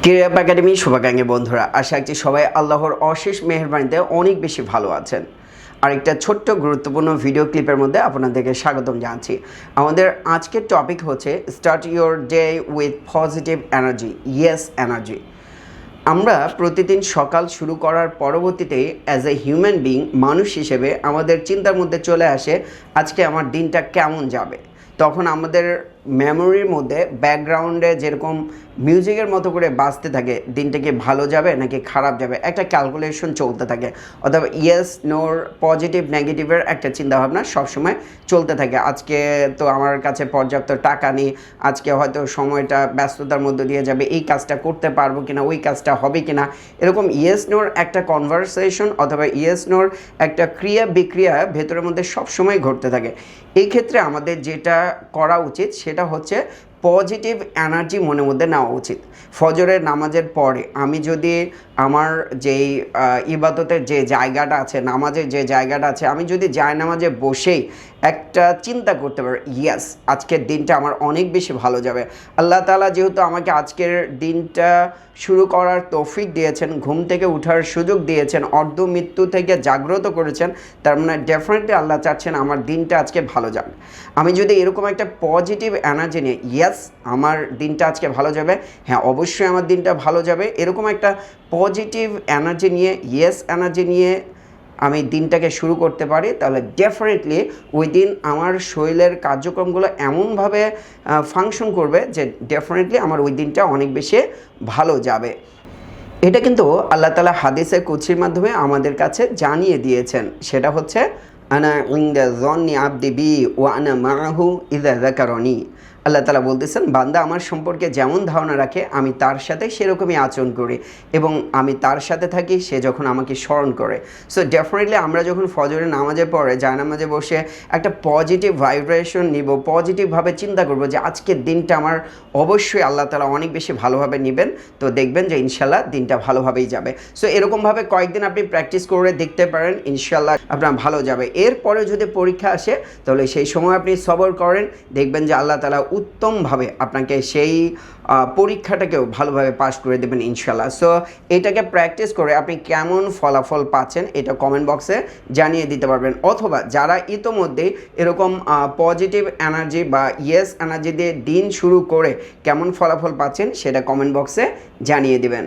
Career academy শুভাকাঙ্ক্ষী বন্ধুরা, আশা করছি সবাই আল্লাহর অশেষ মেহেরবানিতে অনেক বেশি ভালো আছেন। আরেকটা ছোট্ট গুরুত্বপূর্ণ ভিডিও ক্লিপের মধ্যে আপনাদেরকে স্বাগতম জানাচ্ছি। আমাদের আজকের টপিক হচ্ছে start your day with positive energy, yes energy. আমরা প্রতিদিন সকাল শুরু করার পরবর্তীতে অ্যাজ এ হিউম্যান বিং, মানুষ হিসেবে আমাদের চিন্তার মধ্যে চলে আসে আজকে আমার দিনটা কেমন যাবে। তখন আমাদের মেমোরির মধ্যে ব্যাকগ্রাউন্ডে যেরকম মিউজিকের মতো করে বাজতে থাকে, দিনটা কি ভালো যাবে নাকি খারাপ যাবে, একটা ক্যালকুলেশন চলতে থাকে, অথবা ইয়েস নোর পজিটিভ নেগেটিভের একটা চিন্তাভাবনা সবসময় চলতে থাকে। আজকে তো আমার কাছে পর্যাপ্ত টাকা নেই, আজকে হয়তো সময়টা ব্যস্ততার মধ্যে দিয়ে যাবে, এই কাজটা করতে পারবো কিনা, ওই কাজটা হবে কিনা, এরকম ইয়েস নোর একটা কনভারসেশন অথবা ইয়েস নোর একটা ক্রিয়া বিক্রিয়া ভেতরের মধ্যে সবসময় ঘটতে থাকে। এই ক্ষেত্রে আমাদের যেটা করা উচিত সেটা হচ্ছে পজিটিভ এনার্জি মনের মধ্যে নেওয়া উচিত। ফজরের নামাজের পরে আমি যদি আমার যেই ইবাদতের যে জায়গাটা আছে, নামাজের যে জায়গাটা আছে, আমি যদি জায়নামাজে বসেই একটা চিন্তা করতে পারি, ইয়েস আজকের দিনটা আমার অনেক বেশি ভালো যাবে। আল্লাহ তাআলা যেহেতু আমাকে আজকের দিনটা শুরু করার তৌফিক দিয়েছেন, ঘুম থেকে ওঠার সুযোগ দিয়েছেন, অর্ধ মৃত্যু থেকে জাগ্রত করেছেন, তার মানে ডেফিনেটলি আল্লাহ চাচ্ছেন আমার দিনটা আজকে ভালো যাবে। আমি যদি এরকম একটা পজিটিভ এনার্জি নিয়ে ইয়েস আমার দিনটা আজকে ভালো যাবে, হ্যাঁ অবশ্যই আমার দিনটা ভালো যাবে, এরকম একটা পজিটিভ এনার্জি নিয়ে, ইয়েস এনার্জি নিয়ে আমি দিনটাকে শুরু করতে পারি, তাহলে ডেফিনেটলি ওই দিন আমার শরীরের কার্যক্রমগুলো এমনভাবে ফাংশন করবে যে ডেফিনেটলি আমার ওই দিনটা অনেক বেশি ভালো যাবে। এটা কিন্তু আল্লাহ তাআলা হাদিসে কুদসির মাধ্যমে আমাদের কাছে জানিয়ে দিয়েছেন। সেটা হচ্ছে আনা ইনদা যন্নি আবদি বি ওয়া আনা মাআহু ইযা যাকারানি। আল্লাহ তাআলা বলতেছেন, বান্দা আমার সম্পর্কে যেমন ধারণা রাখে আমি তার সাথে সেরকমই আচরণ করি, এবং আমি তার সাথে থাকি সে যখন আমাকে স্মরণ করে। সো ডেফিনেটলি আমরা যখন ফজরের নামাজের পরে জায়নামাজে বসে একটা পজিটিভ ভাইব্রেশন নিব, পজিটিভভাবে চিন্তা করব যে আজকের দিনটা আমার অবশ্যই আল্লাহ তাআলা অনেক বেশি ভালোভাবে নেবেন, তো দেখবেন যে ইনশাল্লাহ দিনটা ভালোভাবেই যাবে। সো এরকমভাবে কয়েকদিন আপনি প্র্যাকটিস করে দেখতে পারেন, ইনশাল্লাহ আপনার ভালো যাবে। এরপরে যদি পরীক্ষা আসে তাহলে সেই সময় আপনি সবর করেন, দেখবেন যে আল্লাহ তাআলা উত্তমভাবে আপনাকে সেই পরীক্ষাটাকেও ভালোভাবে পাস করে দেবেন ইনশাল্লাহ। সো এটাকে প্র্যাকটিস করে আপনি কেমন ফলাফল পাচ্ছেন এটা কমেন্ট বক্সে জানিয়ে দিতে পারবেন, অথবা যারা ইতোমধ্যেই এরকম পজিটিভ এনার্জি বা ইয়েস এনার্জি দিয়ে দিন শুরু করে কেমন ফলাফল পাচ্ছেন সেটা কমেন্ট বক্সে জানিয়ে দিবেন।